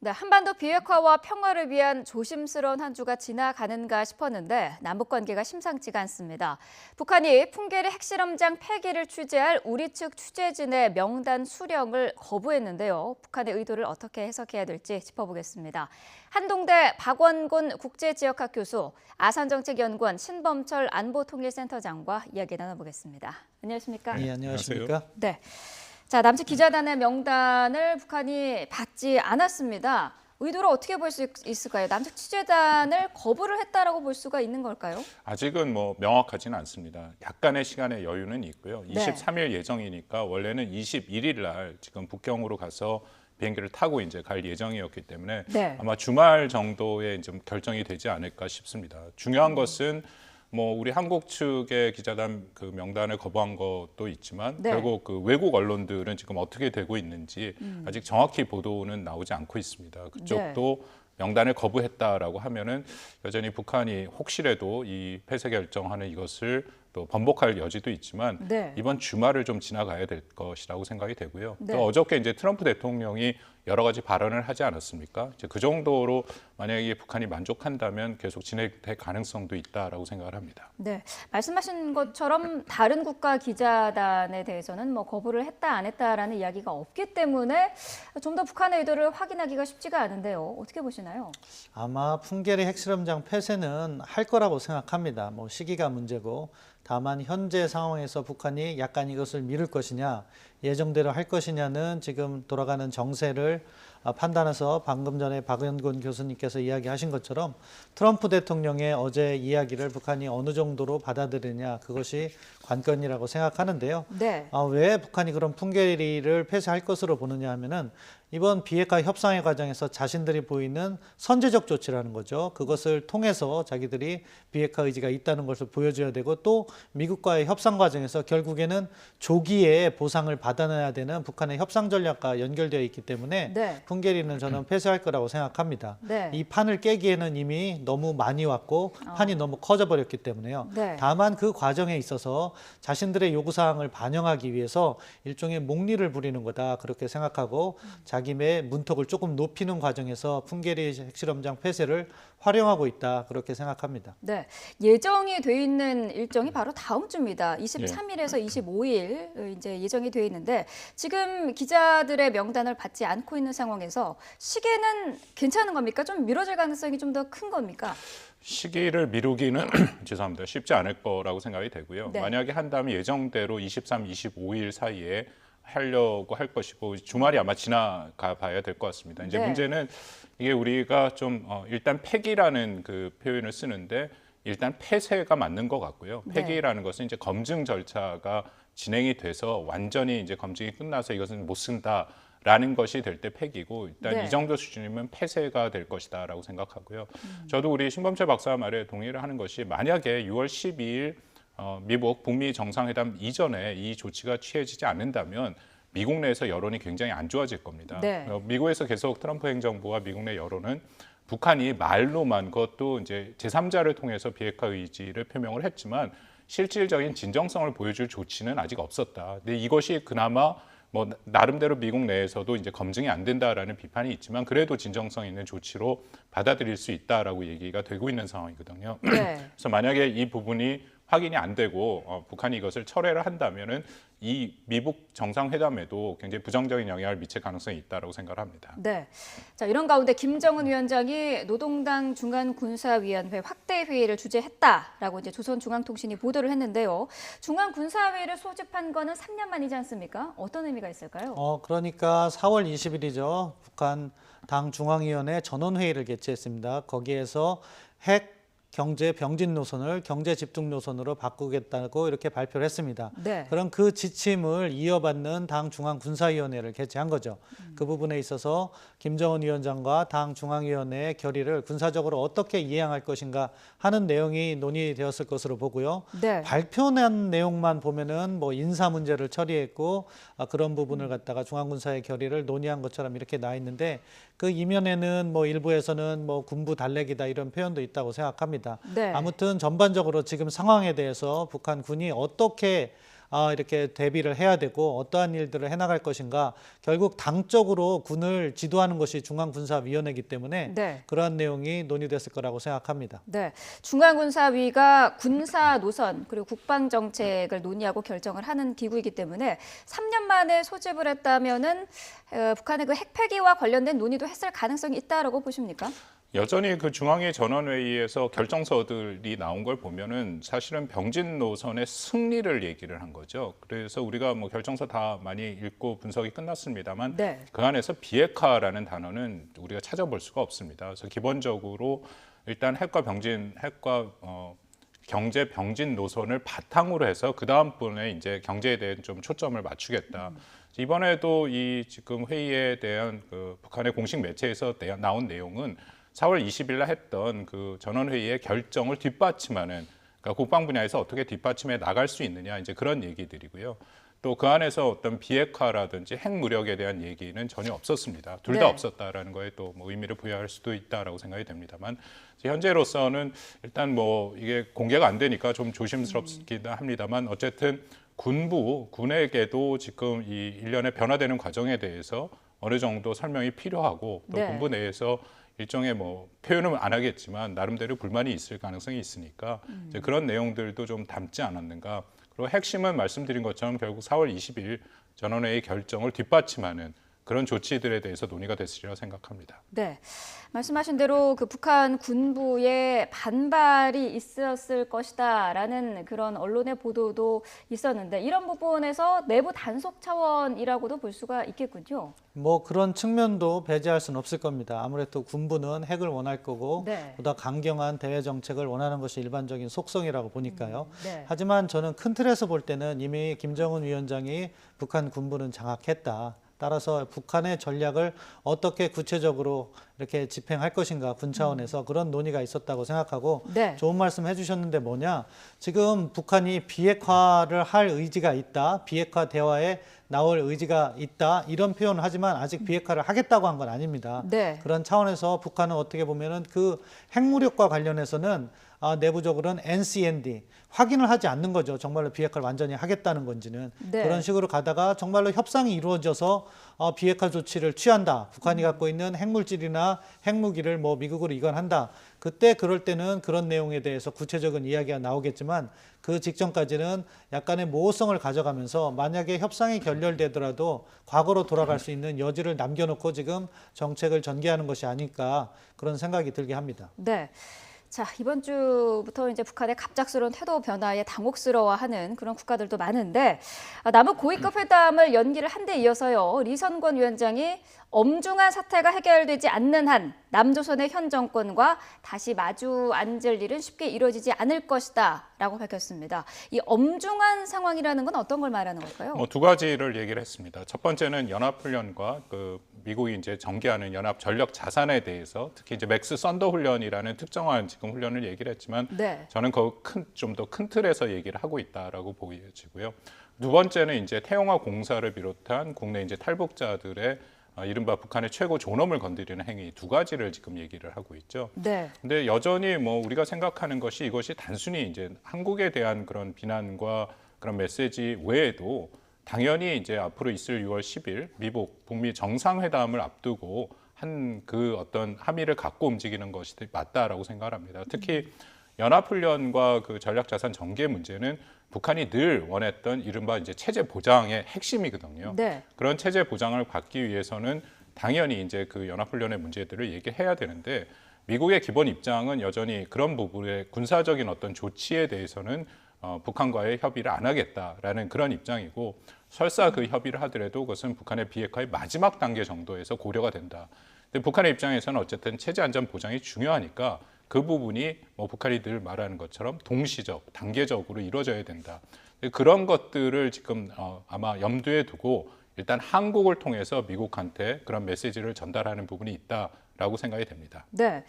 네, 한반도 비핵화와 평화를 위한 조심스러운 한 주가 지나가는가 싶었는데 남북 관계가 심상치가 않습니다. 북한이 풍계리 핵실험장 폐기를 취재할 우리 측 취재진의 명단 수령을 거부했는데요. 북한의 의도를 어떻게 해석해야 될지 짚어보겠습니다. 한동대 박원곤 국제지역학 교수, 아산정책연구원 신범철 안보통일센터장과 이야기 나눠보겠습니다. 안녕하십니까? 네, 안녕하십니까? 네. 자, 남측 기자단의 명단을 북한이 받지 않았습니다. 의도를 어떻게 볼 수 있을까요? 남측 취재단을 거부를 했다라고 볼 수가 있는 걸까요? 아직은 뭐 명확하지는 않습니다. 약간의 시간의 여유는 있고요. 네. 23일 예정이니까 원래는 21일 날 지금 북경으로 가서 비행기를 타고 이제 갈 예정이었기 때문에 네. 아마 주말 정도에 좀 결정이 되지 않을까 싶습니다. 중요한 것은 뭐 우리 한국 측의 기자단 그 명단을 거부한 것도 있지만 네. 결국 그 외국 언론들은 지금 어떻게 되고 있는지 아직 정확히 보도는 나오지 않고 있습니다. 그쪽도 명단을 거부했다라고 하면은 여전히 북한이 혹시라도 이 폐쇄 결정하는 이것을 또 번복할 여지도 있지만 네. 이번 주말을 좀 지나가야 될 것이라고 생각이 되고요. 네. 또 어저께 이제 트럼프 대통령이 여러 가지 발언을 하지 않았습니까? 이제 그 정도로 만약에 북한이 만족한다면 계속 진행될 가능성도 있다라고 생각을 합니다. 네, 말씀하신 것처럼 다른 국가 기자단에 대해서는 뭐 거부를 했다 안 했다라는 이야기가 없기 때문에 좀 더 북한의 의도를 확인하기가 쉽지가 않은데요. 어떻게 보시나요? 아마 풍계리 핵실험장 폐쇄는 할 거라고 생각합니다. 뭐 시기가 문제고 다만 현재 상황에서 북한이 약간 이것을 미룰 것이냐 예정대로 할 것이냐는 지금 돌아가는 정세를 판단해서 방금 전에 박원곤 교수님께서 이야기하신 것처럼 트럼프 대통령의 어제 이야기를 북한이 어느 정도로 받아들이냐 그것이 관건이라고 생각하는데요. 네. 왜 북한이 그런 풍계리를 폐쇄할 것으로 보느냐 하면은 이번 비핵화 협상의 과정에서 자신들이 보이는 선제적 조치라는 거죠. 그것을 통해서 자기들이 비핵화 의지가 있다는 것을 보여줘야 되고 또 미국과의 협상 과정에서 결국에는 조기에 보상을 받아내야 되는 북한의 협상 전략과 연결되어 있기 때문에 네. 풍계리는 저는 폐쇄할 거라고 생각합니다. 네. 이 판을 깨기에는 이미 너무 많이 왔고 판이 너무 커져버렸기 때문에요. 네. 다만 그 과정에 있어서 자신들의 요구사항을 반영하기 위해서 일종의 목리를 부리는 거다 그렇게 생각하고 자기의 문턱을 조금 높이는 과정에서 풍계리 핵실험장 폐쇄를 활용하고 있다 그렇게 생각합니다. 네, 예정이 돼 있는 일정이 바로 다음 주입니다. 23일에서 25일 이제 예정이 돼 있는데 지금 기자들의 명단을 받지 않고 있는 상황에서 시기는 괜찮은 겁니까? 좀 미뤄질 가능성이 좀 더 큰 겁니까? 시기를 미루기는 죄송합니다. 쉽지 않을 거라고 생각이 되고요. 네. 만약에 한다면 예정대로 23, 25일 사이에 하려고 할 것이고 주말이 아마 지나가 봐야 될 것 같습니다. 이제 네. 문제는 이게 우리가 좀 일단 폐기라는 그 표현을 쓰는데 일단 폐쇄가 맞는 것 같고요. 네. 폐기라는 것은 이제 검증 절차가 진행이 돼서 완전히 이제 검증이 끝나서 이것은 못 쓴다라는 것이 될 때 폐기고 일단 네. 이 정도 수준이면 폐쇄가 될 것이다라고 생각하고요. 저도 우리 신범철 박사 말에 동의를 하는 것이 만약에 6월 12일 미국 북미 정상회담 이전에 이 조치가 취해지지 않는다면 미국 내에서 여론이 굉장히 안 좋아질 겁니다. 네. 미국에서 계속 트럼프 행정부와 미국 내 여론은 북한이 말로만 그것도 이제 제3자를 통해서 비핵화 의지를 표명을 했지만 실질적인 진정성을 보여줄 조치는 아직 없었다. 근데 이것이 그나마 뭐 나름대로 미국 내에서도 이제 검증이 안 된다라는 비판이 있지만 그래도 진정성 있는 조치로 받아들일 수 있다라고 얘기가 되고 있는 상황이거든요. 네. 그래서 만약에 이 부분이 확인이 안 되고 북한이 이것을 철회를 한다면은 이 미북 정상회담에도 굉장히 부정적인 영향을 미칠 가능성이 있다라고 생각을 합니다. 네. 자, 이런 가운데 김정은 위원장이 노동당 중간군사위원회 확대 회의를 주재했다라고 이제 조선중앙통신이 보도를 했는데요. 중간군사회의를 소집한 거는 3년 만이지 않습니까? 어떤 의미가 있을까요? 그러니까 4월 20일이죠. 북한 당 중앙위원회 전원회의를 개최했습니다. 거기에서 핵 경제 병진 노선을 경제 집중 노선으로 바꾸겠다고 이렇게 발표를 했습니다. 네. 그럼 그 지침을 이어받는 당 중앙군사위원회를 개최한 거죠. 그 부분에 있어서 김정은 위원장과 당 중앙위원회의 결의를 군사적으로 어떻게 이행할 것인가 하는 내용이 논의되었을 것으로 보고요. 네. 발표한 내용만 보면은 뭐 인사 문제를 처리했고 그런 부분을 갖다가 중앙군사의 결의를 논의한 것처럼 이렇게 나 있는데 그 이면에는 뭐 일부에서는 뭐 군부 달래기다 이런 표현도 있다고 생각합니다. 네. 아무튼 전반적으로 지금 상황에 대해서 북한 군이 어떻게 이렇게 대비를 해야 되고 어떠한 일들을 해나갈 것인가 결국 당적으로 군을 지도하는 것이 중앙군사위원회이기 때문에 네. 그러한 내용이 논의됐을 거라고 생각합니다. 네, 중앙군사위가 군사 노선 그리고 국방 정책을 논의하고 결정을 하는 기구이기 때문에 3년 만에 소집을 했다면은 북한의 그 핵폐기와 관련된 논의도 했을 가능성이 있다라고 보십니까? 여전히 그 중앙위 전원회의에서 결정서들이 나온 걸 보면은 사실은 병진 노선의 승리를 얘기를 한 거죠. 그래서 우리가 뭐 결정서 다 많이 읽고 분석이 끝났습니다만 네. 그 안에서 비핵화라는 단어는 우리가 찾아볼 수가 없습니다. 그래서 기본적으로 일단 핵과 경제 병진 노선을 바탕으로 해서 그 다음번에 이제 경제에 대한 좀 초점을 맞추겠다. 이번에도 이 지금 회의에 대한 그 북한의 공식 매체에서 나온 내용은 4월 20일 날 했던 그 전원회의의 결정을 뒷받침하는, 그러니까 국방 분야에서 어떻게 뒷받침해 나갈 수 있느냐 이제 그런 얘기들이고요. 또 그 안에서 어떤 비핵화라든지 핵무력에 대한 얘기는 전혀 없었습니다. 둘 다 네. 없었다라는 거에 또 뭐 의미를 부여할 수도 있다라고 생각이 됩니다만 현재로서는 일단 뭐 이게 공개가 안 되니까 좀 조심스럽긴 합니다만 어쨌든 군에게도 지금 이 일련의 변화되는 과정에 대해서 어느 정도 설명이 필요하고 또 네. 군부 내에서 일종의 뭐 표현은 안 하겠지만 나름대로 불만이 있을 가능성이 있으니까 이제 그런 내용들도 좀 담지 않았는가. 그리고 핵심은 말씀드린 것처럼 결국 4월 20일 전원회의 결정을 뒷받침하는 그런 조치들에 대해서 논의가 됐으리라 생각합니다. 네, 말씀하신 대로 그 북한 군부의 반발이 있었을 것이다라는 그런 언론의 보도도 있었는데 이런 부분에서 내부 단속 차원이라고도 볼 수가 있겠군요. 뭐 그런 측면도 배제할 수는 없을 겁니다. 아무래도 군부는 핵을 원할 거고 네. 보다 강경한 대외 정책을 원하는 것이 일반적인 속성이라고 보니까요. 네. 하지만 저는 큰 틀에서 볼 때는 이미 김정은 위원장이 북한 군부는 장악했다. 따라서 북한의 전략을 어떻게 구체적으로 이렇게 집행할 것인가 군 차원에서 그런 논의가 있었다고 생각하고 네. 좋은 말씀 해주셨는데 뭐냐 지금 북한이 비핵화를 할 의지가 있다 비핵화 대화에 나올 의지가 있다 이런 표현을 하지만 아직 비핵화를 하겠다고 한 건 아닙니다. 네. 그런 차원에서 북한은 어떻게 보면은 그 핵무력과 관련해서는 내부적으로는 NCND 확인을 하지 않는 거죠. 정말로 비핵화를 완전히 하겠다는 건지는 네. 그런 식으로 가다가 정말로 협상이 이루어져서 비핵화 조치를 취한다. 북한이 갖고 있는 핵물질이나 핵무기를 뭐 미국으로 이관한다. 그때 그럴 때는 그런 내용에 대해서 구체적인 이야기가 나오겠지만 그 직전까지는 약간의 모호성을 가져가면서 만약에 협상이 결렬되더라도 과거로 돌아갈 수 있는 여지를 남겨놓고 지금 정책을 전개하는 것이 아닐까 그런 생각이 들게 합니다. 네. 자, 이번 주부터 이제 북한의 갑작스러운 태도 변화에 당혹스러워하는 그런 국가들도 많은데 남북 고위급 회담을 연기를 한 데 이어서요. 리선권 위원장이 엄중한 사태가 해결되지 않는 한 남조선의 현 정권과 다시 마주 앉을 일은 쉽게 이루어지지 않을 것이다 라고 밝혔습니다. 이 엄중한 상황이라는 건 어떤 걸 말하는 걸까요? 뭐 두 가지를 얘기를 했습니다. 첫 번째는 연합훈련과 그 미국이 이제 전개하는 연합 전력 자산에 대해서 특히 이제 맥스 썬더 훈련이라는 특정한 지금 훈련을 얘기를 했지만 네. 저는 좀 더 큰 틀에서 얘기를 하고 있다라고 보여지고요. 두 번째는 이제 태영화 공사를 비롯한 국내 이제 탈북자들의 이른바 북한의 최고 존엄을 건드리는 행위 두 가지를 지금 얘기를 하고 있죠. 네. 근데 여전히 뭐 우리가 생각하는 것이 이것이 단순히 이제 한국에 대한 그런 비난과 그런 메시지 외에도 당연히 이제 앞으로 있을 6월 10일 미국 북미 정상회담을 앞두고 한 그 어떤 함의를 갖고 움직이는 것이 맞다라고 생각합니다. 특히 연합훈련과 그 전략자산 전개 문제는 북한이 늘 원했던 이른바 이제 체제 보장의 핵심이거든요. 네. 그런 체제 보장을 받기 위해서는 당연히 이제 그 연합훈련의 문제들을 얘기해야 되는데 미국의 기본 입장은 여전히 그런 부분의 군사적인 어떤 조치에 대해서는 북한과의 협의를 안 하겠다라는 그런 입장이고 설사 그 협의를 하더라도 그것은 북한의 비핵화의 마지막 단계 정도에서 고려가 된다. 근데 북한의 입장에서는 어쨌든 체제 안전 보장이 중요하니까 그 부분이 뭐 북한이 늘 말하는 것처럼 동시적, 단계적으로 이루어져야 된다. 그런 것들을 지금 아마 염두에 두고 일단 한국을 통해서 미국한테 그런 메시지를 전달하는 부분이 있다라고 생각이 됩니다. 네.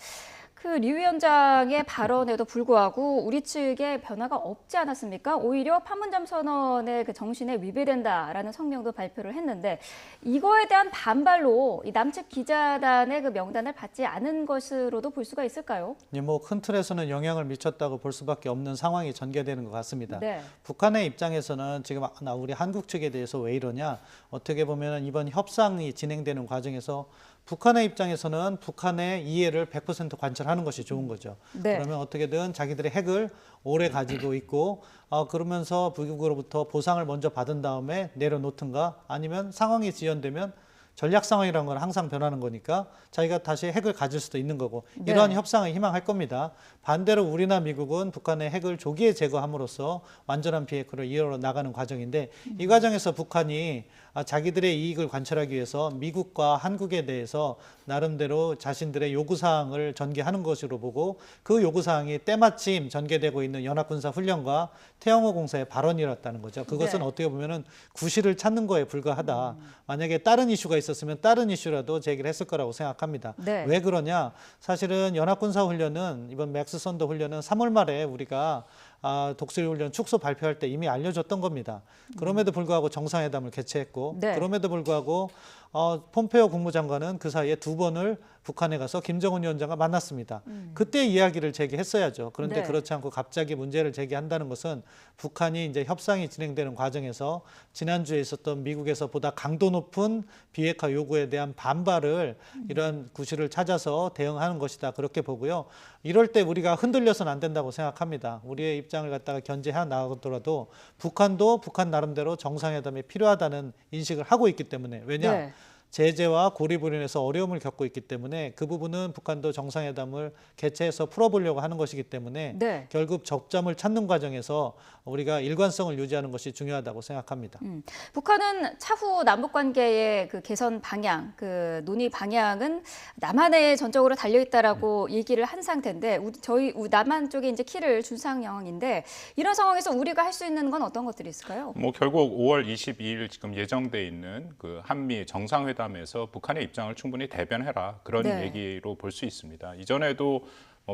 리 위원장의 발언에도 불구하고 우리 측에 변화가 없지 않았습니까? 오히려 판문점 선언의 그 정신에 위배된다라는 성명도 발표를 했는데 이거에 대한 반발로 이 남측 기자단의 그 명단을 받지 않은 것으로도 볼 수가 있을까요? 뭐 큰 틀에서는 영향을 미쳤다고 볼 수밖에 없는 상황이 전개되는 것 같습니다. 네. 북한의 입장에서는 지금 우리 한국 측에 대해서 왜 이러냐, 어떻게 보면 이번 협상이 진행되는 과정에서 북한의 입장에서는 북한의 이해를 100% 관철하는 것이 좋은 거죠. 네. 그러면 어떻게든 자기들의 핵을 오래 가지고 있고 그러면서 미국으로부터 보상을 먼저 받은 다음에 내려놓든가 아니면 상황이 지연되면 전략 상황이라는 건 항상 변하는 거니까 자기가 다시 핵을 가질 수도 있는 거고 네. 이러한 협상을 희망할 겁니다. 반대로 우리나 미국은 북한의 핵을 조기에 제거함으로써 완전한 비핵화를 이어러 나가는 과정인데 이 과정에서 북한이 자기들의 이익을 관철하기 위해서 미국과 한국에 대해서 나름대로 자신들의 요구사항을 전개하는 것으로 보고 그 요구사항이 때마침 전개되고 있는 연합군사훈련과 태영호 공사의 발언이었다는 거죠. 그것은 네. 어떻게 보면은 구실을 찾는 거에 불과하다. 만약에 다른 이슈가 있었으면 다른 이슈라도 제기를 했을 거라고 생각합니다. 네. 왜 그러냐? 사실은 연합군사훈련은 이번 맥스 선더 훈련은 3월 말에 우리가 독수리 훈련 축소 발표할 때 이미 알려줬던 겁니다. 그럼에도 불구하고 정상회담을 개최했고 네. 그럼에도 불구하고 폼페오 국무장관은 그 사이에 2번을 북한에 가서 김정은 위원장과 만났습니다. 그때 이야기를 제기했어야죠. 그런데 네. 그렇지 않고 갑자기 문제를 제기한다는 것은 북한이 이제 협상이 진행되는 과정에서 지난주에 있었던 미국에서 보다 강도 높은 비핵화 요구에 대한 반발을 이런 구실을 찾아서 대응하는 것이다. 그렇게 보고요. 이럴 때 우리가 흔들려서는 안 된다고 생각합니다. 우리의 입장을 갖다가 견제해 나가더라도 북한도 북한 나름대로 정상회담이 필요하다는 인식을 하고 있기 때문에 왜냐? 네. 제재와 고립으로 인해서 어려움을 겪고 있기 때문에 그 부분은 북한도 정상회담을 개최해서 풀어보려고 하는 것이기 때문에 네. 결국 접점을 찾는 과정에서 우리가 일관성을 유지하는 것이 중요하다고 생각합니다. 북한은 차후 남북 관계의 그 개선 방향, 그 논의 방향은 남한에 전적으로 달려 있다라고 얘기를 한 상태인데 저희 남한 쪽에 이제 키를 준 상황인데 이런 상황에서 우리가 할 수 있는 건 어떤 것들이 있을까요? 뭐 결국 5월 22일 지금 예정돼 있는 그 한미 정상회담에서 북한의 입장을 충분히 대변해라 그런 네. 얘기로 볼 수 있습니다. 이전에도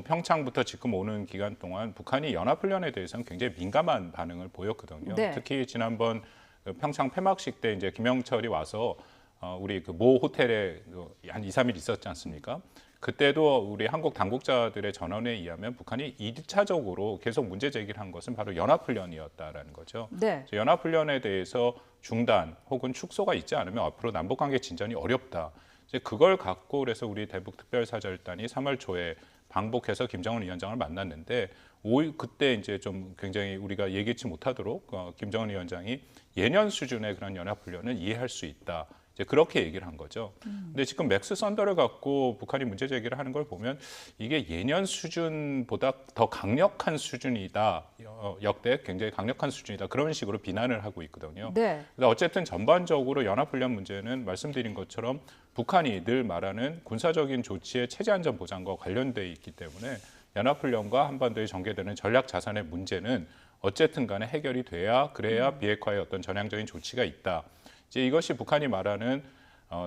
평창부터 지금 오는 기간 동안 북한이 연합훈련에 대해서는 굉장히 민감한 반응을 보였거든요. 네. 특히 지난번 그 평창 폐막식 때 이제 김영철이 와서 우리 그 모 호텔에 한 2, 3일 있었지 않습니까? 그때도 우리 한국 당국자들의 전언에 의하면 북한이 1차적으로 계속 문제 제기를 한 것은 바로 연합훈련이었다라는 거죠. 네. 연합훈련에 대해서 중단 혹은 축소가 있지 않으면 앞으로 남북관계 진전이 어렵다. 이제 그걸 갖고 그래서 우리 대북 특별사절단이 3월 초에 방북해서 김정은 위원장을 만났는데 그때 이제 좀 굉장히 우리가 예기치 못하도록 김정은 위원장이 예년 수준의 그런 연합훈련을 이해할 수 있다. 이제 그렇게 얘기를 한 거죠. 근데 지금 맥스 선더를 갖고 북한이 문제 제기를 하는 걸 보면 이게 예년 수준보다 더 강력한 수준이다. 역대 굉장히 강력한 수준이다. 그런 식으로 비난을 하고 있거든요. 네. 그래서 어쨌든 전반적으로 연합훈련 문제는 말씀드린 것처럼 북한이 늘 말하는 군사적인 조치의 체제 안전 보장과 관련돼 있기 때문에 연합훈련과 한반도에 전개되는 전략 자산의 문제는 어쨌든 간에 해결이 돼야 그래야 비핵화의 어떤 전향적인 조치가 있다. 이제 이것이 북한이 말하는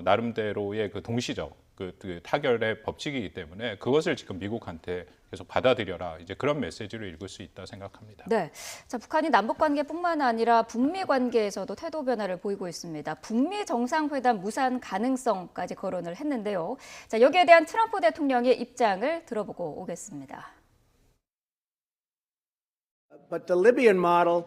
나름대로의 그 동시적 그 타결의 법칙이기 때문에 그것을 지금 미국한테 계속 받아들여라. 이제 그런 메시지로 읽을 수 있다 생각합니다. 네. 자, 북한이 남북 관계뿐만 아니라 북미 관계에서도 태도 변화를 보이고 있습니다. 북미 정상회담 무산 가능성까지 거론을 했는데요. 자, 여기에 대한 트럼프 대통령의 입장을 들어보고 오겠습니다. But the Libyan model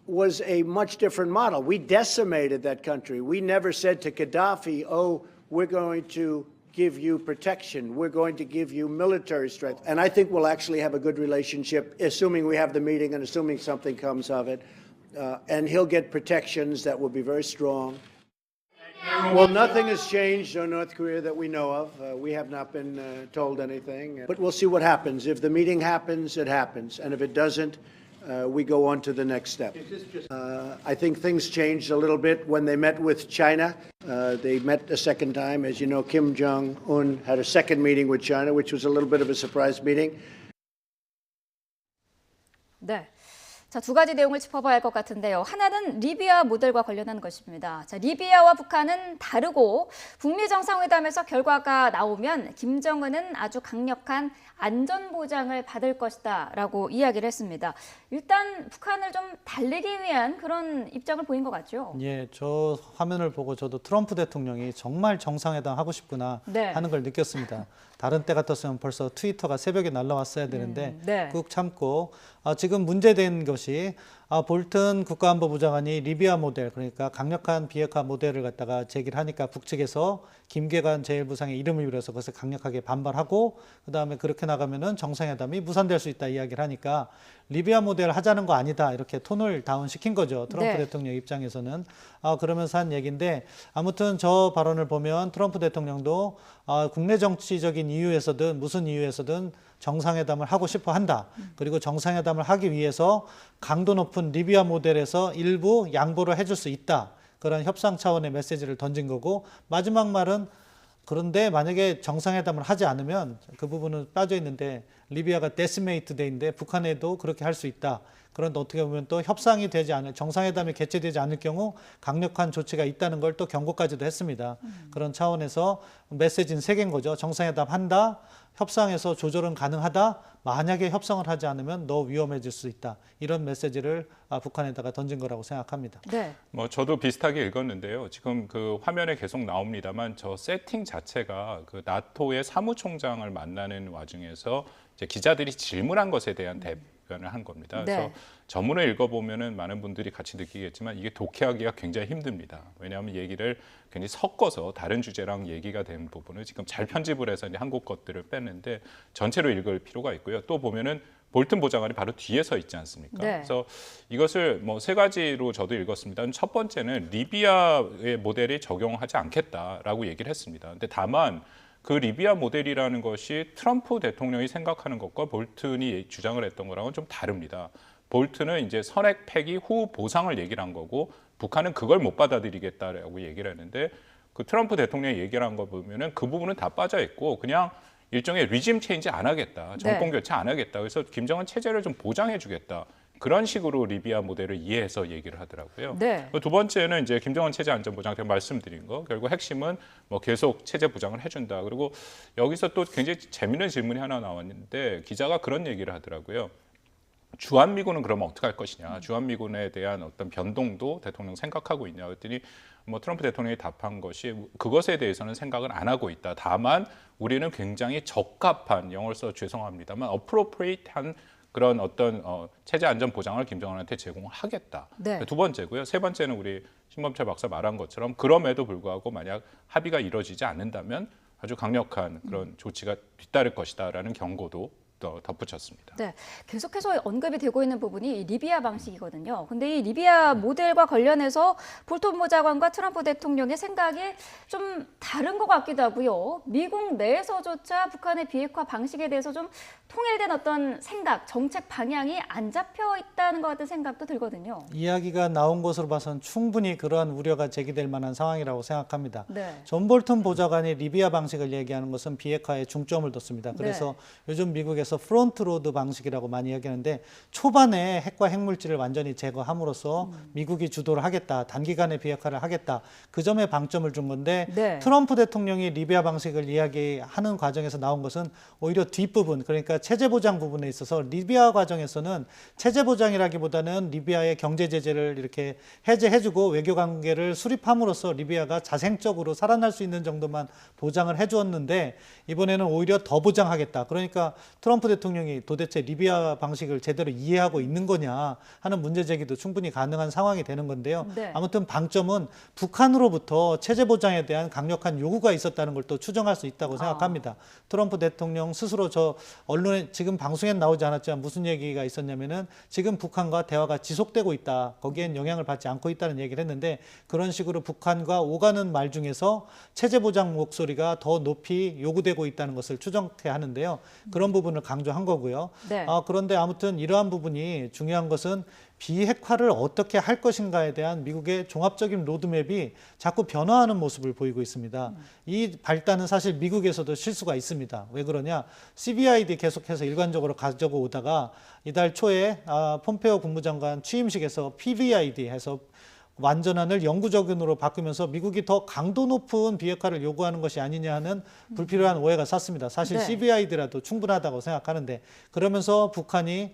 was a much different model. We decimated that country. We never said to Gaddafi, oh, we're going to give you protection. We're going to give you military strength. And I think we'll actually have a good relationship, assuming we have the meeting and assuming something comes of it. And he'll get protections that will be very strong. Well, nothing has changed on North Korea that we know of. We have not been told anything. But we'll see what happens. If the meeting happens, it happens. And if it doesn't, we go on to the next step. I think things changed a little bit when they met with China. They met a second time. As you know, Kim Jong-un had a second meeting with China, which was a little bit of a surprise meeting. 네. 자, 두 가지 내용을 짚어봐야 할 것 같은데요. 하나는 리비아 모델과 관련한 것입니다. 자, 리비아와 북한은 다르고 북미 정상회담에서 결과가 나오면 김정은은 아주 강력한 안전 보장을 받을 것이다라고 이야기를 했습니다. 일단 북한을 좀 달래기 위한 그런 입장을 보인 것 같죠. 예, 저 화면을 보고 저도 트럼프 대통령이 정말 정상회담 하고 싶구나 네. 하는 걸 느꼈습니다. 다른 때 같았으면 벌써 트위터가 새벽에 날라왔어야 되는데 네. 꾹 참고 지금 문제된 것이 볼튼 국가안보부 장관이 리비아 모델, 그러니까 강력한 비핵화 모델을 갖다가 제기를 하니까 북측에서 김계관 제1부상의 이름을 빌어서 그것을 강력하게 반발하고, 그다음에 그렇게 나가면은 정상회담이 무산될 수 있다 이야기를 하니까 리비아 모델 하자는 거 아니다 이렇게 톤을 다운시킨 거죠. 트럼프 네. 대통령 입장에서는. 그러면서 한 얘기인데, 아무튼 저 발언을 보면 트럼프 대통령도 국내 정치적인 이유에서든 무슨 이유에서든 정상회담을 하고 싶어 한다. 그리고 정상회담을 하기 위해서 강도 높은 리비아 모델에서 일부 양보를 해줄 수 있다. 그런 협상 차원의 메시지를 던진 거고, 마지막 말은 그런데 만약에 정상회담을 하지 않으면, 그 부분은 빠져 있는데 리비아가 데스메이트 돼인데 북한에도 그렇게 할 수 있다. 그런데 어떻게 보면 또 협상이 되지 않을, 정상회담이 개최되지 않을 경우 강력한 조치가 있다는 걸 또 경고까지도 했습니다. 그런 차원에서 메시지는 세 개인 거죠. 정상회담 한다. 협상에서 조절은 가능하다. 만약에 협상을 하지 않으면 너 위험해질 수 있다. 이런 메시지를 북한에다가 던진 거라고 생각합니다. 네. 뭐 저도 비슷하게 읽었는데요. 지금 그 화면에 계속 나옵니다만 저 세팅 자체가 그 나토의 사무총장을 만나는 와중에서 이제 기자들이 질문한 것에 대한 답변을 한 겁니다. 네. 그래서 전문을 읽어보면은 많은 분들이 같이 느끼겠지만 이게 독해하기가 굉장히 힘듭니다. 왜냐하면 얘기를 굉장히 섞어서 다른 주제랑 얘기가 된 부분을 지금 잘 편집을 해서 이제 한국 것들을 뺐는데 전체로 읽을 필요가 있고요. 또 보면은 볼튼 보좌관이 바로 뒤에 서 있지 않습니까? 네. 그래서 이것을 뭐 세 가지로 저도 읽었습니다. 첫 번째는 리비아의 모델이 적용하지 않겠다라고 얘기를 했습니다. 근데 다만 그 리비아 모델이라는 것이 트럼프 대통령이 생각하는 것과 볼튼이 주장을 했던 거랑은 좀 다릅니다. 볼튼은 이제 선핵 폐기 후 보상을 얘기를 한 거고 북한은 그걸 못 받아들이겠다라고 얘기를 했는데 그 트럼프 대통령이 얘기를 한 거 보면은 그 부분은 다 빠져 있고 그냥 일종의 리짐 체인지 안 하겠다. 정권 교체 안 하겠다. 그래서 김정은 체제를 좀 보장해 주겠다. 그런 식으로 리비아 모델을 이해해서 얘기를 하더라고요. 네. 두 번째는 이제 김정은 체제 안전 보장 제가 말씀드린 거. 결국 핵심은 뭐 계속 체제 보장을 해준다. 그리고 여기서 또 굉장히 재미있는 질문이 하나 나왔는데 기자가 그런 얘기를 하더라고요. 주한미군은 그러면 어떻게 할 것이냐. 주한미군에 대한 어떤 변동도 대통령 생각하고 있냐. 그랬더니 뭐 트럼프 대통령이 답한 것이 그것에 대해서는 생각을 안 하고 있다. 다만 우리는 굉장히 적합한, 영어를 써 죄송합니다만 appropriate한 그런 어떤 체제 안전 보장을 김정은한테 제공하겠다. 네. 두 번째고요. 세 번째는 우리 신범철 박사 말한 것처럼 그럼에도 불구하고 만약 합의가 이루어지지 않는다면 아주 강력한 그런 조치가 뒤따를 것이다라는 경고도 덧붙였습니다. 네, 계속해서 언급이 되고 있는 부분이 이 리비아 방식이거든요. 근데 이 리비아 모델과 관련해서 볼턴 보좌관과 트럼프 대통령의 생각이 좀 다른 것 같기도 하고요. 미국 내에서조차 북한의 비핵화 방식에 대해서 좀 통일된 어떤 생각, 정책 방향이 안 잡혀 있다는 것 같은 생각도 들거든요. 이야기가 나온 것으로 봐서는 충분히 그러한 우려가 제기될 만한 상황이라고 생각합니다. 네. 존 볼턴 보좌관이 리비아 방식을 얘기하는 것은 비핵화에 중점을 뒀습니다. 그래서 요즘 미국에서 프론트 로드 방식이라고 많이 이야기하는데 초반에 핵과 핵물질을 완전히 제거함으로써 미국이 주도를 하겠다. 단기간에 비핵화를 하겠다. 그 점에 방점을 준 건데 네. 트럼프 대통령이 리비아 방식을 이야기하는 과정에서 나온 것은 오히려 뒷부분, 그러니까 체제 보장 부분에 있어서 리비아 과정에서는 체제 보장이라기보다는 리비아의 경제 제재를 이렇게 해제해주고 외교 관계를 수립함으로써 리비아가 자생적으로 살아날 수 있는 정도만 보장을 해주었는데 이번에는 오히려 더 보장하겠다. 그러니까 트럼프 대통령이 도대체 리비아 방식을 제대로 이해하고 있는 거냐 하는 문제 제기도 충분히 가능한 상황이 되는 건데요. 네. 아무튼 방점은 북한으로부터 체제 보장에 대한 강력한 요구가 있었다는 걸 또 추정할 수 있다고 생각합니다. 트럼프 대통령 스스로 저 언론에 지금 방송에 나오지 않았지만 무슨 얘기가 있었냐면은 지금 북한과 대화가 지속되고 있다. 거기엔 영향을 받지 않고 있다는 얘기를 했는데 그런 식으로 북한과 오가는 말 중에서 체제 보장 목소리가 더 높이 요구되고 있다는 것을 추정케 하는데요. 그런 부분을 강조한 거고요. 네. 그런데 아무튼 이러한 부분이 중요한 것은 비핵화를 어떻게 할 것인가에 대한 미국의 종합적인 로드맵이 자꾸 변화하는 모습을 보이고 있습니다. 이 발단은 사실 미국에서도 실수가 있습니다. 왜 그러냐? CBID 계속해서 일관적으로 가지고 오다가 이달 초에 폼페오 국무장관 취임식에서 PBID 해서 완전한을 영구적으로 바꾸면서 미국이 더 강도 높은 비핵화를 요구하는 것이 아니냐 하는 불필요한 오해가 샀습니다. 사실 네. CBID라도 충분하다고 생각하는데, 그러면서 북한이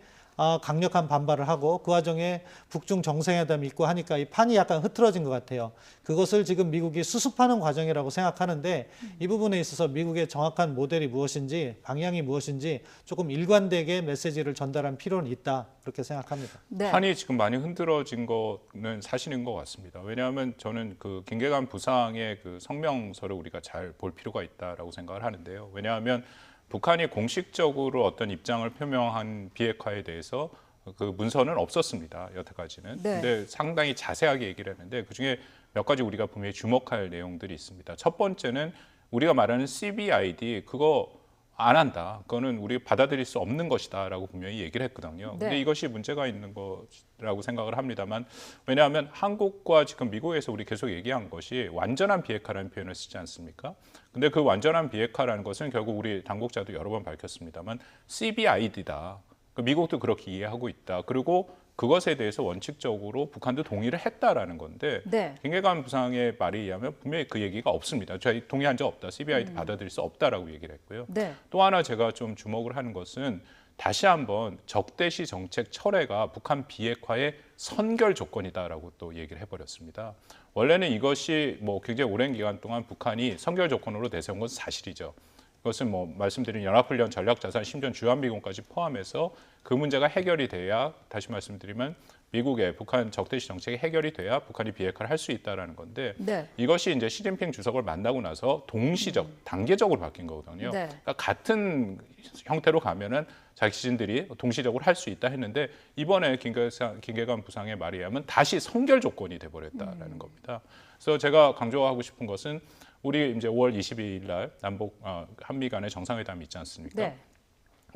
강력한 반발을 하고 그 와중에 북중 정상회담이 있고 하니까 이 판이 약간 흐트러진 것 같아요. 그것을 지금 미국이 수습하는 과정이라고 생각하는데, 이 부분에 있어서 미국의 정확한 모델이 무엇인지, 방향이 무엇인지 조금 일관되게 메시지를 전달할 필요는 있다, 그렇게 생각합니다. 네. 판이 지금 많이 흔들어진 거는 사실인 것 같습니다. 왜냐하면 저는 그 김계관 부상의 그 성명서를 우리가 잘 볼 필요가 있다라고 생각을 하는데요. 왜냐하면 북한이 공식적으로 어떤 입장을 표명한 비핵화에 대해서 그 문서는 없었습니다. 여태까지는. 네. 근데 상당히 자세하게 얘기를 했는데 그중에 몇 가지 우리가 분명히 주목할 내용들이 있습니다. 첫 번째는 우리가 말하는 CBID 그거 안 한다. 그거는 우리 받아들일 수 없는 것이다라고 분명히 얘기를 했거든요. 네. 근데 이것이 문제가 있는 거라고 생각을 합니다만, 왜냐하면 한국과 지금 미국에서 우리 계속 얘기한 것이 완전한 비핵화라는 표현을 쓰지 않습니까? 근데 그 완전한 비핵화라는 것은 결국 우리 당국자도 여러 번 밝혔습니다만 CBID다. 미국도 그렇게 이해하고 있다. 그리고 그것에 대해서 원칙적으로 북한도 동의를 했다라는 건데, 네. 김계관 부상의 말에 의하면 분명히 그 얘기가 없습니다. 저희 동의한 적 없다. CBID 받아들일 수 없다라고 얘기를 했고요. 네. 또 하나 제가 좀 주목을 하는 것은 다시 한번 적대시 정책 철회가 북한 비핵화의 선결 조건이다라고 또 얘기를 해버렸습니다. 원래는 이것이 뭐 굉장히 오랜 기간 동안 북한이 선결 조건으로 내세운 건 사실이죠. 그것은 뭐 말씀드린 연합훈련, 전략자산, 심지어 주한미군까지 포함해서 그 문제가 해결이 돼야, 다시 말씀드리면 미국의 북한 적대시 정책이 해결이 돼야 북한이 비핵화를 할 수 있다라는 건데, 네. 이것이 이제 시진핑 주석을 만나고 나서 동시적, 단계적으로 바뀐 거거든요. 네. 그러니까 같은 형태로 가면은 자신들이 동시적으로 할 수 있다 했는데, 이번에 김계관 부상의 말에 의하면 다시 선결 조건이 돼버렸다라는 겁니다. 그래서 제가 강조하고 싶은 것은 우리 이제 5월 22일 날 남북 한미 간의 정상회담이 있지 않습니까? 네.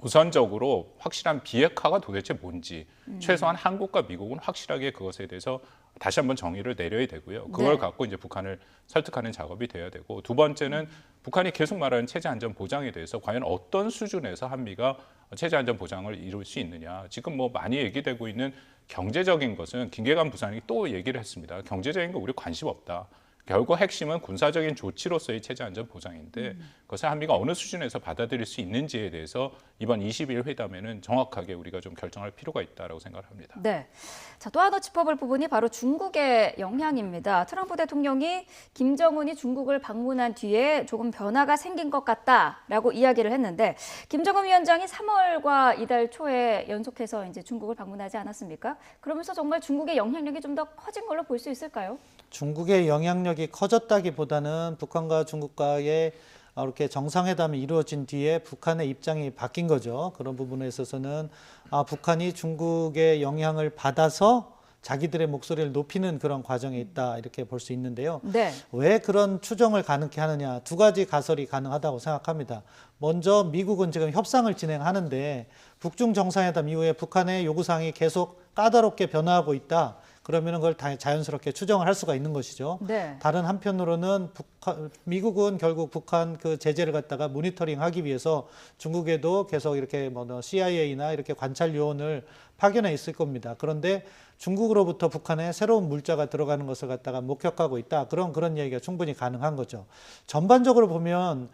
우선적으로 확실한 비핵화가 도대체 뭔지 최소한 한국과 미국은 확실하게 그것에 대해서 다시 한번 정의를 내려야 되고요. 그걸 네. 갖고 이제 북한을 설득하는 작업이 돼야 되고, 두 번째는 북한이 계속 말하는 체제 안전 보장에 대해서 과연 어떤 수준에서 한미가 체제 안전 보장을 이룰 수 있느냐. 지금 뭐 많이 얘기되고 있는 경제적인 것은 김계관 부상이 또 얘기를 했습니다. 경제적인 거 우리 관심 없다. 결국 핵심은 군사적인 조치로서의 체제 안전 보장인데, 그것을 한미가 어느 수준에서 받아들일 수 있는지에 대해서 이번 22일 회담에는 정확하게 우리가 좀 결정할 필요가 있다고 생각을 합니다. 네. 자, 또 하나 짚어볼 부분이 바로 중국의 영향입니다. 트럼프 대통령이 김정은이 중국을 방문한 뒤에 조금 변화가 생긴 것 같다라고 이야기를 했는데, 김정은 위원장이 3월과 이달 초에 연속해서 이제 중국을 방문하지 않았습니까? 그러면서 정말 중국의 영향력이 좀 더 커진 걸로 볼 수 있을까요? 중국의 영향력이 커졌다기보다는 북한과 중국과의 이렇게 정상회담이 이루어진 뒤에 북한의 입장이 바뀐 거죠. 그런 부분에 있어서는 북한이 중국의 영향을 받아서 자기들의 목소리를 높이는 그런 과정에 있다, 이렇게 볼 수 있는데요. 네. 왜 그런 추정을 가능케 하느냐, 두 가지 가설이 가능하다고 생각합니다. 먼저 미국은 지금 협상을 진행하는데 북중 정상회담 이후에 북한의 요구사항이 계속 까다롭게 변화하고 있다. 그러면 그걸 자연스럽게 추정을 할 수가 있는 것이죠. 네. 다른 한편으로는 미국은 결국 북한 그 제재를 갖다가 모니터링하기 위해서 중국에도 계속 이렇게 뭐 CIA나 이렇게 관찰 요원을 파견해 있을 겁니다. 그런데 중국으로부터 북한에 새로운 물자가 들어가는 것을 갖다가 목격하고 있다. 그런 얘기가 충분히 가능한 거죠. 전반적으로 보면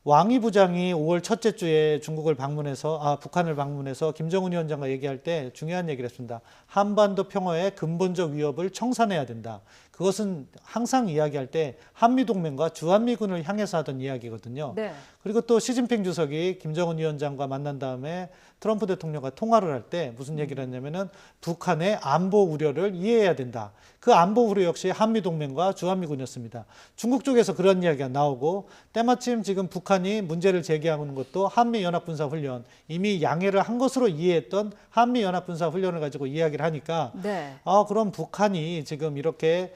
왕이 부장이 5월 첫째 주에 중국을 방문해서 북한을 방문해서 김정은 위원장과 얘기할 때 중요한 얘기를 했습니다. 한반도 평화의 근본적 위협을 청산해야 된다. 그것은 항상 이야기할 때 한미동맹과 주한미군을 향해서 하던 이야기거든요. 네. 그리고 또 시진핑 주석이 김정은 위원장과 만난 다음에 트럼프 대통령과 통화를 할 때 무슨 얘기를 했냐면은 북한의 안보 우려를 이해해야 된다. 그 안보 우려 역시 한미동맹과 주한미군이었습니다. 중국 쪽에서 그런 이야기가 나오고, 때마침 지금 북한이 문제를 제기하는 것도 한미연합군사훈련, 이미 양해를 한 것으로 이해했던 한미연합군사훈련을 가지고 이야기를 하니까 네. 그럼 북한이 지금 이렇게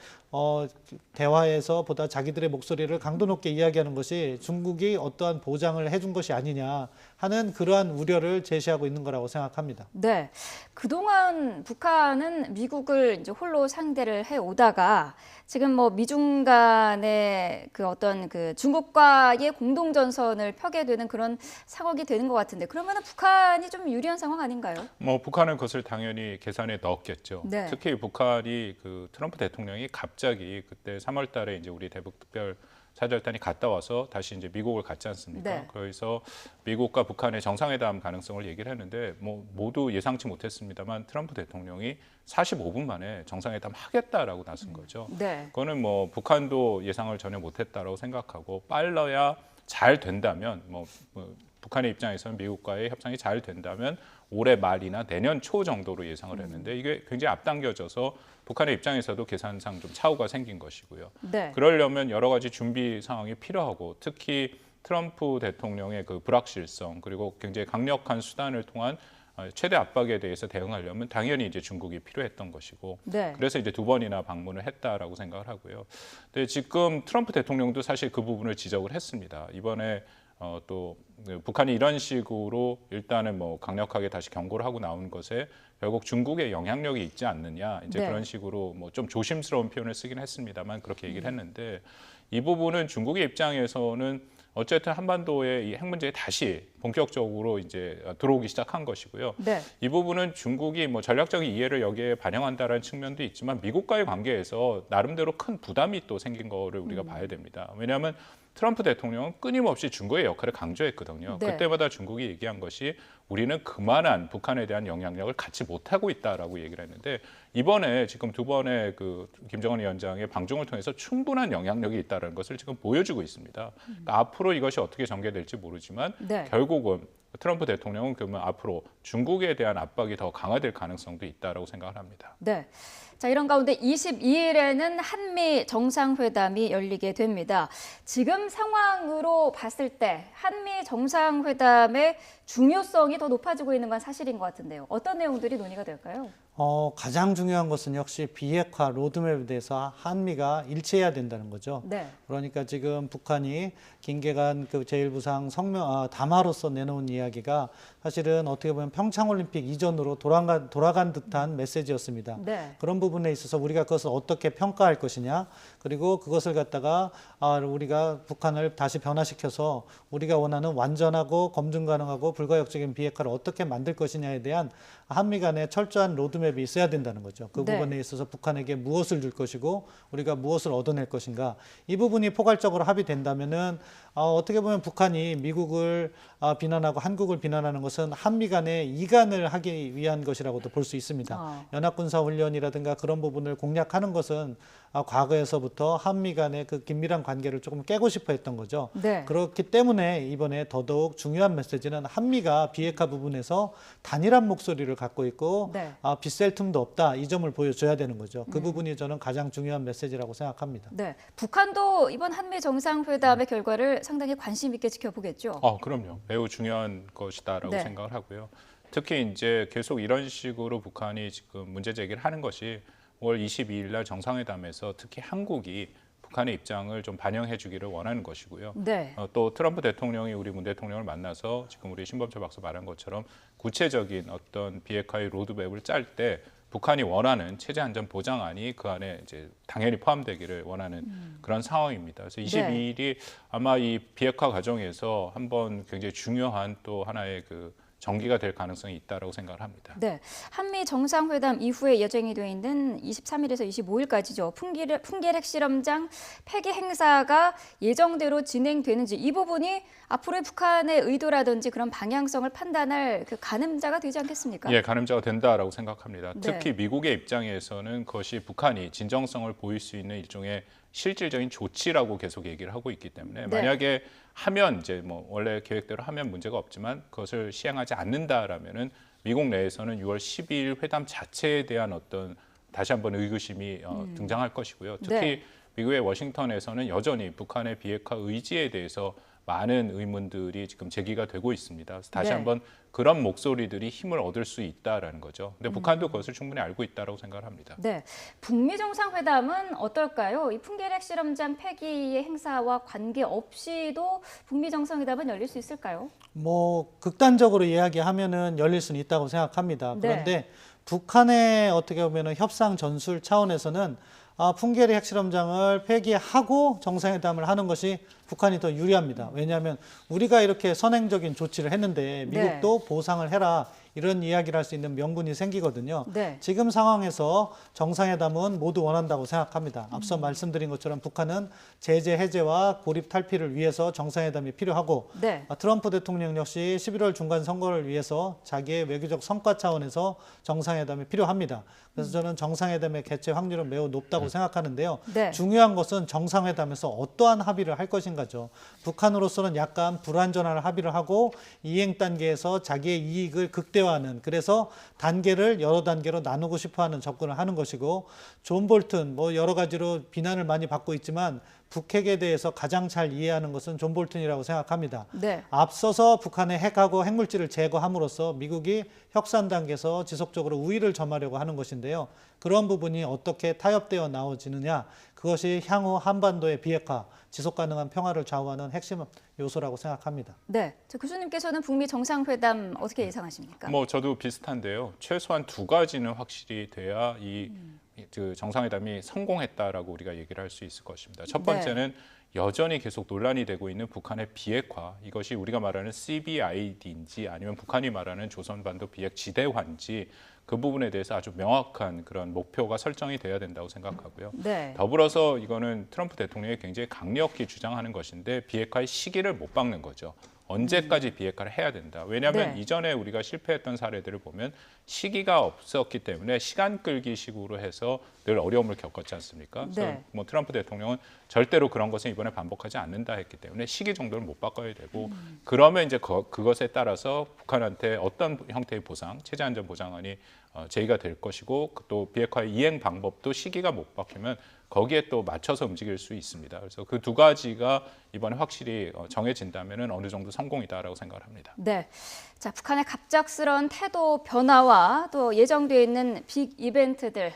대화에서 보다 자기들의 목소리를 강도 높게 이야기하는 것이 중국이 어떠한 보장을 해준 것이 아니냐 하는 그러한 우려를 제시하고 있는 거라고 생각합니다. 네. 그동안 북한은 미국을 이제 홀로 상대를 해 오다가 지금 뭐 미중 간의 그 어떤 그 중국과의 공동 전선을 펴게 되는 그런 상황이 되는 것 같은데 그러면은 북한이 좀 유리한 상황 아닌가요? 뭐 북한은 그것을 당연히 계산에 넣었겠죠. 네. 특히 북한이 그 트럼프 대통령이 갑자기 그때 3월 달에 이제 우리 대북 특별 사절단이 갔다 와서 다시 이제 미국을 갔지 않습니까? 네. 그래서 미국과 북한의 정상회담 가능성을 얘기를 했는데 뭐 모두 예상치 못했습니다만 트럼프 대통령이 45분 만에 정상회담 하겠다라고 나선 거죠. 네. 그거는 뭐 북한도 예상을 전혀 못했다라고 생각하고 빨라야 잘 된다면 뭐 북한의 입장에서는 미국과의 협상이 잘 된다면 올해 말이나 내년 초 정도로 예상을 했는데 이게 굉장히 앞당겨져서 북한의 입장에서도 계산상 좀 차후가 생긴 것이고요. 네. 그러려면 여러 가지 준비 상황이 필요하고 특히 트럼프 대통령의 그 불확실성 그리고 굉장히 강력한 수단을 통한 최대 압박에 대해서 대응하려면 당연히 이제 중국이 필요했던 것이고 네. 그래서 이제 2번이나 방문을 했다라고 생각을 하고요. 근데 지금 트럼프 대통령도 사실 그 부분을 지적을 했습니다. 이번에 또 북한이 이런 식으로 일단은 뭐 강력하게 다시 경고를 하고 나온 것에 결국 중국의 영향력이 있지 않느냐 이제 네. 그런 식으로 뭐 좀 조심스러운 표현을 쓰긴 했습니다만 그렇게 얘기를 했는데 이 부분은 중국의 입장에서는 어쨌든 한반도의 이 핵 문제에 다시 본격적으로 이제 들어오기 시작한 것이고요. 네. 이 부분은 중국이 뭐 전략적인 이해를 여기에 반영한다는 측면도 있지만 미국과의 관계에서 나름대로 큰 부담이 또 생긴 거를 우리가 봐야 됩니다. 왜냐하면 트럼프 대통령은 끊임없이 중국의 역할을 강조했거든요. 네. 그때마다 중국이 얘기한 것이 우리는 그만한 북한에 대한 영향력을 갖지 못하고 있다라고 얘기를 했는데 이번에 지금 2번의 그 김정은 위원장의 방중을 통해서 충분한 영향력이 있다는 것을 지금 보여주고 있습니다. 그러니까 앞으로 이것이 어떻게 전개될지 모르지만 네. 결국은 트럼프 대통령은 그러면 앞으로 중국에 대한 압박이 더 강화될 가능성도 있다라고 생각을 합니다. 네. 자, 이런 가운데 22일에는 한미 정상회담이 열리게 됩니다. 지금 상황으로 봤을 때 한미 정상회담의 중요성이 더 높아지고 있는 건 사실인 것 같은데요. 어떤 내용들이 논의가 될까요? 가장 중요한 것은 역시 비핵화 로드맵에 대해서 한미가 일치해야 된다는 거죠. 네. 그러니까 지금 북한이 김계관 그 제1부상 담화로서 내놓은 이야기가 사실은 어떻게 보면 평창올림픽 이전으로 돌아간 듯한 메시지였습니다. 네. 그런 부분에 있어서 우리가 그것을 어떻게 평가할 것이냐, 그리고 그것을 갖다가 우리가 북한을 다시 변화시켜서 우리가 원하는 완전하고 검증 가능하고 불가역적인 비핵화를 어떻게 만들 것이냐에 대한 한미 간의 철저한 로드맵이 있어야 된다는 거죠. 그 네. 부분에 있어서 북한에게 무엇을 줄 것이고 우리가 무엇을 얻어낼 것인가, 이 부분이 포괄적으로 합의된다면은 어떻게 보면 북한이 미국을 비난하고 한국을 비난하는 것은 한미 간의 이간을 하기 위한 것이라고도 볼 수 있습니다. 연합군사훈련이라든가 그런 부분을 공략하는 것은 과거에서부터 한미 간의 그 긴밀한 관계를 조금 깨고 싶어 했던 거죠. 네. 그렇기 때문에 이번에 더더욱 중요한 메시지는 한미가 비핵화 부분에서 단일한 목소리를 갖고 있고 네. 빗셀 틈도 없다, 이 점을 보여줘야 되는 거죠. 그 부분이 저는 가장 중요한 메시지라고 생각합니다. 네. 북한도 이번 한미 정상회담의 결과를 상당히 관심 있게 지켜보겠죠. 그럼요. 매우 중요한 것이다라고 네. 생각을 하고요. 특히 이제 계속 이런 식으로 북한이 지금 문제 제기를 하는 것이 5월 22일 날 정상회담에서 특히 한국이 북한의 입장을 좀 반영해 주기를 원하는 것이고요. 네. 또 트럼프 대통령이 우리 문 대통령을 만나서 지금 우리 신범철 박사 말한 것처럼 구체적인 어떤 비핵화의 로드맵을 짤 때 북한이 원하는 체제 안전 보장안이 그 안에 이제 당연히 포함되기를 원하는 그런 상황입니다. 그래서 22일이 아마 이 비핵화 과정에서 한번 굉장히 중요한 또 하나의 그 전기가 될 가능성이 있다라고 생각을 합니다. 네, 한미 정상회담 이후에 예정이 돼 있는 23일에서 25일까지죠. 풍계리 핵실험장 폐기 행사가 예정대로 진행되는지 이 부분이 앞으로의 북한의 의도라든지 그런 방향성을 판단할 그 가늠자가 되지 않겠습니까? 예, 가늠자가 된다라고 생각합니다. 네. 특히 미국의 입장에서는 그것이 북한이 진정성을 보일 수 있는 일종의 실질적인 조치라고 계속 얘기를 하고 있기 때문에 네. 만약에 하면 이제 뭐 원래 계획대로 하면 문제가 없지만 그것을 시행하지 않는다라면은 미국 내에서는 6월 12일 회담 자체에 대한 어떤 다시 한번 의구심이 등장할 것이고요. 특히 네. 미국의 워싱턴에서는 여전히 북한의 비핵화 의지에 대해서 많은 의문들이 지금 제기가 되고 있습니다. 그래서 다시 네. 한번 그런 목소리들이 힘을 얻을 수 있다라는 거죠. 근데 북한도 그것을 충분히 알고 있다라고 생각을 합니다. 네, 북미 정상회담은 어떨까요? 이 풍계리 핵실험장 폐기의 행사와 관계없이도 북미 정상회담은 열릴 수 있을까요? 뭐 극단적으로 이야기하면은 열릴 수는 있다고 생각합니다. 네. 그런데 북한의 어떻게 보면은 협상 전술 차원에서는 풍계리 핵실험장을 폐기하고 정상회담을 하는 것이 북한이 더 유리합니다. 왜냐하면 우리가 이렇게 선행적인 조치를 했는데 미국도 보상을 해라. 이런 이야기를 할 수 있는 명분이 생기거든요. 네. 지금 상황에서 정상회담은 모두 원한다고 생각합니다. 앞서 말씀드린 것처럼 북한은 제재 해제와 고립 탈피를 위해서 정상회담이 필요하고 네. 트럼프 대통령 역시 11월 중간 선거를 위해서 자기의 외교적 성과 차원에서 정상회담이 필요합니다. 그래서 저는 정상회담의 개최 확률은 매우 높다고 생각하는데요. 네. 중요한 것은 정상회담에서 어떠한 합의를 할 것인가죠. 북한으로서는 약간 불완전한 합의를 하고 이행 단계에서 자기의 이익을 극대화하는, 그래서 단계를 여러 단계로 나누고 싶어하는 접근을 하는 것이고, 존 볼튼 뭐 여러 가지로 비난을 많이 받고 있지만 북핵에 대해서 가장 잘 이해하는 것은 존 볼튼이라고 생각합니다. 네. 앞서서 북한의 핵하고 핵물질을 제거함으로써 미국이 협상 단계에서 지속적으로 우위를 점하려고 하는 것인데요. 그런 부분이 어떻게 타협되어 나오지느냐, 그것이 향후 한반도의 비핵화, 지속 가능한 평화를 좌우하는 핵심 요소라고 생각합니다. 네, 저 교수님께서는 북미 정상회담 어떻게 예상하십니까? 뭐 저도 비슷한데요. 최소한 두 가지는 확실히 돼야 그 정상회담이 성공했다라고 우리가 얘기를 할 수 있을 것입니다. 첫 번째는 여전히 계속 논란이 되고 있는 북한의 비핵화, 이것이 우리가 말하는 CBID인지 아니면 북한이 말하는 조선반도 비핵 지대화인지 그 부분에 대해서 아주 명확한 그런 목표가 설정이 돼야 된다고 생각하고요. 네. 더불어서 이거는 트럼프 대통령이 굉장히 강력히 주장하는 것인데 비핵화의 시기를 못 박는 거죠. 언제까지 비핵화를 해야 된다. 왜냐하면 네. 이전에 우리가 실패했던 사례들을 보면 시기가 없었기 때문에 시간 끌기 식으로 해서 늘 어려움을 겪었지 않습니까? 그래서 네. 뭐 트럼프 대통령은 절대로 그런 것은 이번에 반복하지 않는다 했기 때문에 시기 정도를 못 바꿔야 되고 그러면 이제 그것에 따라서 북한한테 어떤 형태의 보상, 체제 안전 보장안이 제의가 될 것이고 또 비핵화의 이행 방법도 시기가 못 바뀌면 거기에 또 맞춰서 움직일 수 있습니다. 그래서 그 두 가지가 이번에 확실히 정해진다면 어느 정도 성공이다라고 생각을 합니다. 네. 자, 북한의 갑작스러운 태도 변화와 또 예정되어 있는 빅 이벤트들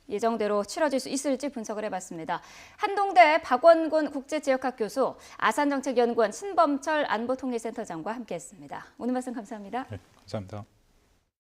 예정대로 치러질 수 있을지 분석을 해봤습니다. 한동대 박원곤 국제지역학 교수, 아산정책연구원 신범철 안보통일센터장과 함께했습니다. 오늘 말씀 감사합니다. 네, 감사합니다.